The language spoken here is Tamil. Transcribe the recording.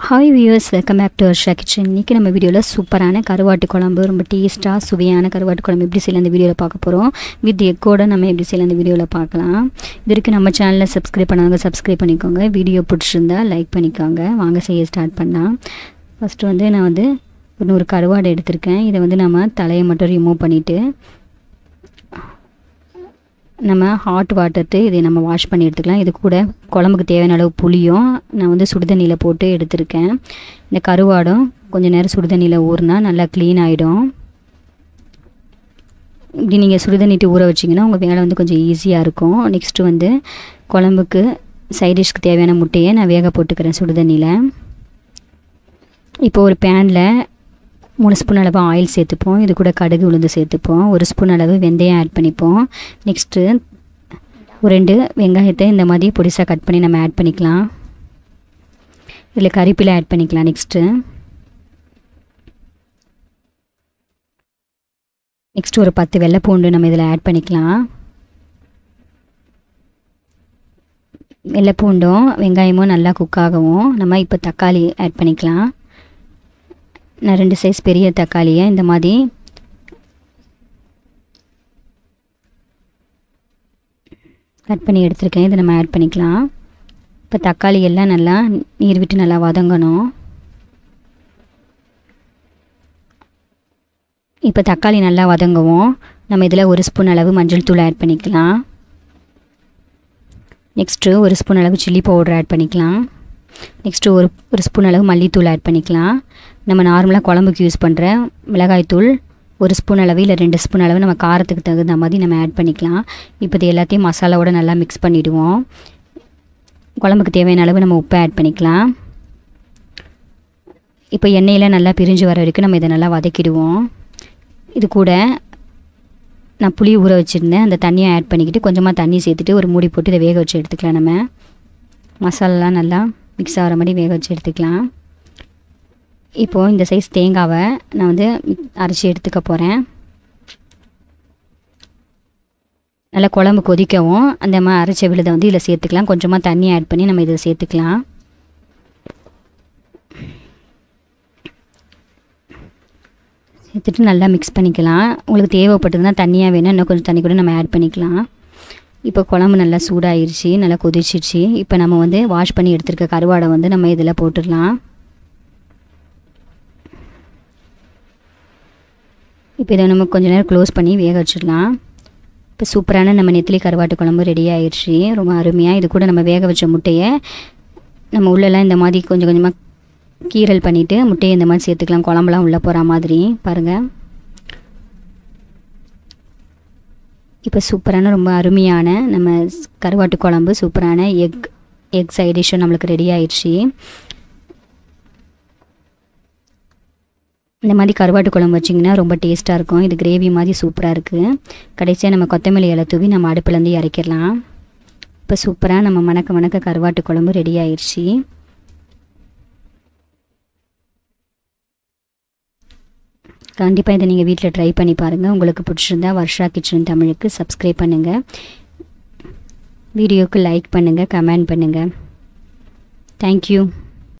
Hi viewers, welcome back to Varsha kitchen. இன்றைக்கி நம்ம வீடியோவில் சூப்பரான கருவாட்டு குழம்பு, ரொம்ப டேஸ்ட்டாக சுவையான கருவாட்டு குழம்பு எப்படி செய்யலாம் இந்த வீடியோவில் பார்க்க போகிறோம். வித் எக்கோடு நம்ம எப்படி செய்யலாம் இந்த வீடியோவில் பார்க்கலாம். இது வரைக்கும் நம்ம சேனலில் சப்ஸ்கிரைப் பண்ணாங்க, சப்ஸ்கிரைப் பண்ணிக்கோங்க. வீடியோ பிடிச்சிருந்தா லைக் பண்ணிக்கோங்க. வாங்க செய்ய ஸ்டார்ட் பண்ணலாம். ஃபஸ்ட்டு நான் ஒரு கருவாடு எடுத்திருக்கேன். இதை நம்ம தலையை மட்டும் ரிமூவ் பண்ணிவிட்டு நம்ம ஹாட் வாட்டர்ட்டு இதை நம்ம வாஷ் பண்ணி எடுத்துக்கலாம். இது கூட குழம்புக்கு தேவையான அளவு புளியும் நான் சுடுதண்ணியில் போட்டு எடுத்திருக்கேன். இந்த கருவாடும் கொஞ்சம் நேரம் சுடுதண்ணியில் ஊறினா நல்லா க்ளீன் ஆகிடும். இப்படி நீங்கள் சுடுதண்ணிட்டு ஊற வச்சிங்கன்னா உங்கள் வேலை கொஞ்சம் ஈஸியாக இருக்கும். நெக்ஸ்ட்டு குழம்புக்கு சைடிஷ்க்கு தேவையான முட்டையை நான் வேக போட்டுக்கிறேன் சுடுதண்ணியில். இப்போ ஒரு பேனில் 3 ஸ்பூன் அளவு ஆயில் சேர்த்துப்போம். இது கூட கடுகு உளுந்து சேர்த்துப்போம். 1 ஸ்பூன் அளவு வெந்தயம் ஆட் பண்ணிப்போம். நெக்ஸ்ட்டு ஒரு 2 வெங்காயத்தை இந்த மாதிரி பொடிசாக கட் பண்ணி நம்ம ஆட் பண்ணிக்கலாம். இதில் கறிப்பிலை ஆட் பண்ணிக்கலாம். நெக்ஸ்ட்டு ஒரு 10 வெள்ளைப்பூண்டு நம்ம இதில் ஆட் பண்ணிக்கலாம். வெள்ளைப்பூண்டும் வெங்காயமும் நல்லா குக் ஆகவும் நம்ம இப்போ தக்காளி ஆட் பண்ணிக்கலாம். நான் 2 சைஸ் பெரிய தக்காளியை இந்த மாதிரி கட் பண்ணி எடுத்துருக்கேன். இதை நம்ம ஆட் பண்ணிக்கலாம். இப்போ தக்காளி எல்லாம் நல்லா நீர் விட்டு நல்லா வதங்கணும். இப்போ தக்காளி நல்லா வதங்கவும் நம்ம இதில் 1 ஸ்பூன் அளவு மஞ்சள் தூள் ஆட் பண்ணிக்கலாம். நெக்ஸ்ட்டு 1 ஸ்பூன் அளவு சில்லி பவுடர் ஆட் பண்ணிக்கலாம். நெக்ஸ்ட்டு ஒரு ஸ்பூன் அளவு மல்லித்தூள் ஆட் பண்ணிக்கலாம். நம்ம நார்மலாக குழம்புக்கு யூஸ் பண்ணுற மிளகாய்த்தூள் 1 ஸ்பூன் அளவு இல்லை 2 ஸ்பூன் அளவு நம்ம காரத்துக்கு தகுந்த மாதிரி நம்ம ஆட் பண்ணிக்கலாம். இப்போ இது எல்லாத்தையும் மசாலாவோட நல்லா மிக்ஸ் பண்ணிவிடுவோம். குழம்புக்கு தேவையான அளவு நம்ம உப்பை ஆட் பண்ணிக்கலாம். இப்போ எண்ணெயில் நல்லா பிரிஞ்சு வர வரைக்கும் நம்ம இதை நல்லா வதக்கிடுவோம். இது கூட நான் புளி ஊற வச்சுருந்தேன். அந்த தண்ணியை ஆட் பண்ணிக்கிட்டு கொஞ்சமாக தண்ணி சேர்த்துட்டு ஒரு மூடி போட்டு இதை வேக வச்சு எடுத்துக்கலாம். நம்ம மசாலாலாம் நல்லா மிக்ஸ் ஆகிற மாதிரி வேக வச்சு எடுத்துக்கலாம். இப்போது இந்த சைஸ் தேங்காவை நான் அரைச்சி எடுத்துக்க போகிறேன். நல்லா குழம்பு கொதிக்கவும் அந்த மாதிரி அரைச்ச விழுதை இதில் சேர்த்துக்கலாம். கொஞ்சமாக தண்ணி ஆட் பண்ணி நம்ம இதில் சேர்த்துக்கலாம். சேர்த்துட்டு நல்லா மிக்ஸ் பண்ணிக்கலாம். உங்களுக்கு தேவைப்பட்டதுன்னா தண்ணியாக வேணும், இன்னும் கொஞ்சம் தண்ணி கூட நம்ம ஆட் பண்ணிக்கலாம். இப்போ குழம்பு நல்லா சூடாகிருச்சு, நல்லா கொதிச்சிருச்சு. இப்போ நம்ம வாஷ் பண்ணி எடுத்துருக்க கருவாடை நம்ம இதில் போட்டுடலாம். இப்போ இதை நம்ம கொஞ்சம் நேரம் க்ளோஸ் பண்ணி வேக வச்சிடலாம். இப்போ சூப்பரான நம்ம நெத்திலி கருவாட்டு குழம்பு ரெடி ஆகிடுச்சு. ரொம்ப அருமையாக. இது கூட நம்ம வேக வச்ச முட்டையை நம்ம உள்ளெல்லாம் இந்த மாதிரி கொஞ்சம் கொஞ்சமாக கீரல் பண்ணிவிட்டு முட்டையை இந்த மாதிரி சேர்த்துக்கலாம். குழம்புலாம் உள்ளே போகிற மாதிரி பாருங்கள். இப்போ சூப்பரான ரொம்ப அருமையான நம்ம கருவாட்டு குழம்பு, சூப்பரான எக் சைட் டிஷ்ஷும் நம்மளுக்கு ரெடி ஆகிடுச்சு. இந்த மாதிரி கருவாட்டு குழம்பு வச்சிங்கன்னா ரொம்ப டேஸ்ட்டாக இருக்கும். இது கிரேவி மாதிரி சூப்பராக இருக்குது. கடைசியாக நம்ம கொத்தமல்லி இலை தூவி நம்ம அடுப்புலேருந்து இறக்கிடலாம். இப்போ சூப்பராக நம்ம மணக்க கருவாட்டு குழம்பு ரெடி ஆகிடுச்சு. கண்டிப்பாக இதை நீங்கள் வீட்டில் ட்ரை பண்ணி பாருங்கள். உங்களுக்கு பிடிச்சிருந்தா வர்ஷா கிச்சன் தமிழுக்கு சப்ஸ்கிரைப் பண்ணுங்கள். வீடியோவுக்கு லைக் பண்ணுங்கள், கமெண்ட் பண்ணுங்கள். தேங்க்யூ.